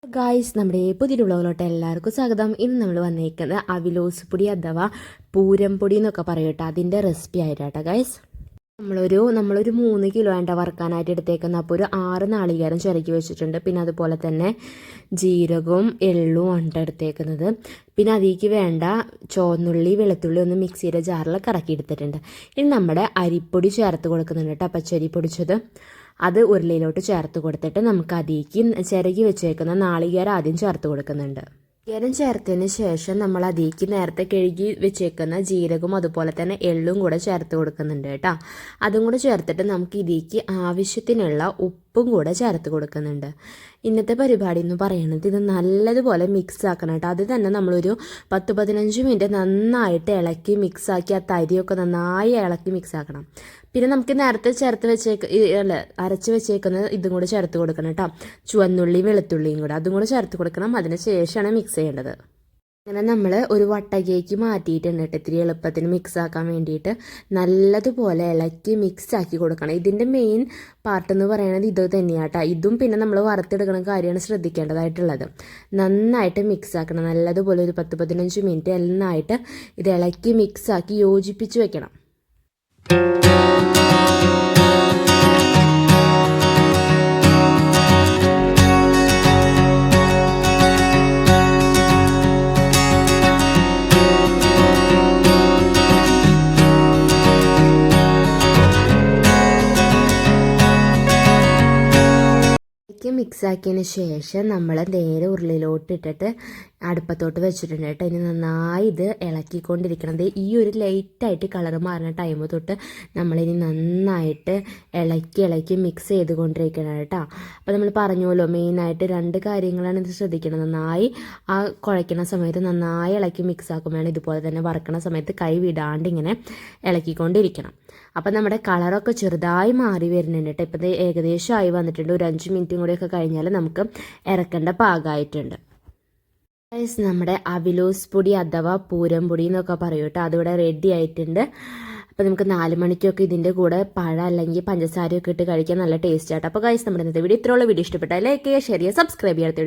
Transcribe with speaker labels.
Speaker 1: Guys, നമ്മുടെ പുതിയൊരു വ്ളോഗിലോട്ട് എല്ലാവർക്കും സ്വാഗതം. ഇന്ന് നമ്മൾ വന്നേക്കുന്നത് അവിലോസ് പൊടി അഥവാ പൂരം പൊടി എന്നൊക്കെ പറയട്ടെ, അതിൻ്റെ റെസിപ്പി ആയിട്ടാട്ടോ ഗായ്സ്. നമ്മളൊരു 3 കിലോ വേണ്ട വറുക്കാനായിട്ട് എടുത്തേക്കുന്ന. അപ്പോൾ ഒരു 6 നാളികേരം ചിരക്കി വെച്ചിട്ടുണ്ട്. പിന്നെ അതുപോലെ തന്നെ ജീരകവും എള്ളും ഉണ്ട് എടുത്തേക്കുന്നത്. പിന്നെ അതിലേക്ക് വേണ്ട ചുവന്നുള്ളി വെളുത്തുള്ളി ഒന്ന് മിക്സിയുടെ ജാറിൽ കറക്കി എടുത്തിട്ടുണ്ട്. ഇനി നമ്മുടെ അരിപ്പൊടി ചേർത്ത് കൊടുക്കുന്നുണ്ട് കേട്ടോ, പച്ചരി പൊടിച്ചത്. അത് ഉരുളിയിലോട്ട് ചേർത്ത് കൊടുത്തിട്ട് നമുക്ക് അതിലേക്ക് ചിരകി വെച്ചേക്കുന്ന നാളികേരം ആദ്യം ചേർത്ത് കൊടുക്കുന്നുണ്ട്. നാളികേരം ചേർത്തതിന് ശേഷം നമ്മൾ അതിലേക്ക് നേരത്തെ കഴുകി വെച്ചേക്കുന്ന ജീരകവും അതുപോലെ തന്നെ എള്ളും കൂടെ ചേർത്ത് കൊടുക്കുന്നുണ്ട് കേട്ടോ. അതും കൂടെ ചേർത്തിട്ട് നമുക്ക് ഇതിലേക്ക് ആവശ്യത്തിനുള്ള ഉപ്പും കൂടെ ചേർത്ത് കൊടുക്കുന്നുണ്ട്. ഇന്നത്തെ പരിപാടി എന്ന് പറയുന്നത് ഇത് നല്ലതുപോലെ മിക്സ് ആക്കണം കേട്ടോ. അത് തന്നെ നമ്മളൊരു 10-15 മിനിറ്റ് നന്നായിട്ട് ഇളക്കി മിക്സാക്കി ആ തരിയൊക്കെ നന്നായി ഇളക്കി മിക്സ് ആക്കണം. പിന്നെ നമുക്ക് നേരത്തെ അരച്ച് വെച്ചേക്കുന്നത് ഇതും കൂടെ ചേർത്ത് കൊടുക്കണം കേട്ടോ. ചുവന്നുള്ളി വെളുത്തുള്ളിയും കൂടെ അതും കൂടെ ചേർത്ത് കൊടുക്കണം. അതിന് ശേഷമാണ് മിക്സ് ചെയ്യേണ്ടത്. അങ്ങനെ നമ്മൾ ഒരു വട്ടകേക്ക് മാറ്റിയിട്ടുണ്ട് കേട്ടോ, ഇത്തിരി എളുപ്പത്തിന് മിക്സ് ആക്കാൻ വേണ്ടിയിട്ട്. നല്ലതുപോലെ ഇളക്കി മിക്സ് ആക്കി കൊടുക്കണം. ഇതിൻ്റെ മെയിൻ പാർട്ട് എന്ന് പറയുന്നത് ഇത് തന്നെയാട്ടോ. ഇതും പിന്നെ നമ്മൾ വറുത്തെടുക്കുന്ന കാര്യമാണ് ശ്രദ്ധിക്കേണ്ടതായിട്ടുള്ളത്. നന്നായിട്ട് മിക്സ് ആക്കണം. നല്ലതുപോലെ ഒരു 10-15 മിനിറ്റ് നന്നായിട്ട് ഇത് ഇളക്കി മിക്സ് ആക്കി യോജിപ്പിച്ച് വെക്കണം. മിക്സ് ആക്കിയതിന് ശേഷം നമ്മൾ നേരെ ഉരുളിയിലോട്ട് ഇട്ടിട്ട് അടുപ്പത്തോട്ട് വെച്ചിട്ടുണ്ട് കേട്ടോ. ഇനി നന്നായി ഇത് ഇളക്കിക്കൊണ്ടിരിക്കണം. ഈ ഒരു ലൈറ്റായിട്ട് കളർ മാറുന്ന ടൈം തൊട്ട് നമ്മളിനി നന്നായിട്ട് ഇളക്കി മിക്സ് ചെയ്തുകൊണ്ടിരിക്കണം കേട്ടോ. അപ്പോൾ നമ്മൾ പറഞ്ഞല്ലോ, മെയിനായിട്ട് 2 കാര്യങ്ങളാണ് ഇത് ശ്രദ്ധിക്കണം. നന്നായി ആ കുഴയ്ക്കുന്ന സമയത്ത് നന്നായി ഇളക്കി മിക്സ് ആക്കുമ്പോഴാണ്. ഇതുപോലെ തന്നെ വറുക്കുന്ന സമയത്ത് കൈ വിടാണ്ട് ഇങ്ങനെ ഇളക്കിക്കൊണ്ടിരിക്കണം. അപ്പം നമ്മുടെ കളറൊക്കെ ചെറുതായി മാറി വരുന്നുണ്ട് കേട്ടോ. ഇപ്പം ഏകദേശം ആയി വന്നിട്ടുണ്ട്. ഒരു 5 മിനിറ്റും കൂടെയൊക്കെ കഴിഞ്ഞാൽ നമുക്ക് ഇറക്കേണ്ട പാകമായിട്ടുണ്ട്. നമ്മുടെ അവിലോസ് പൊടി അഥവാ പൂരം പൊടി എന്നൊക്കെ പറയും കേട്ടോ, അതിവിടെ റെഡി ആയിട്ടുണ്ട്. അപ്പോൾ നമുക്ക് 4 മണിക്കൊക്കെ ഇതിൻ്റെ കൂടെ പഴം അല്ലെങ്കിൽ പഞ്ചസാരയൊക്കെ ഇട്ട് കഴിക്കാൻ നല്ല ടേസ്റ്റ് ആട്ടോ. അപ്പോൾ ഗൈസ്, നമ്മുടെ ഇന്നത്തെ വീഡിയോ ഇത്രയുള്ള വീഡിയോ ഇഷ്ടപ്പെട്ടാൽ ലൈക്ക് ചെയ്യുക, ഷെയർ ചെയ്യുക, സബ്സ്ക്രൈബ് ചെയ്യാത്ത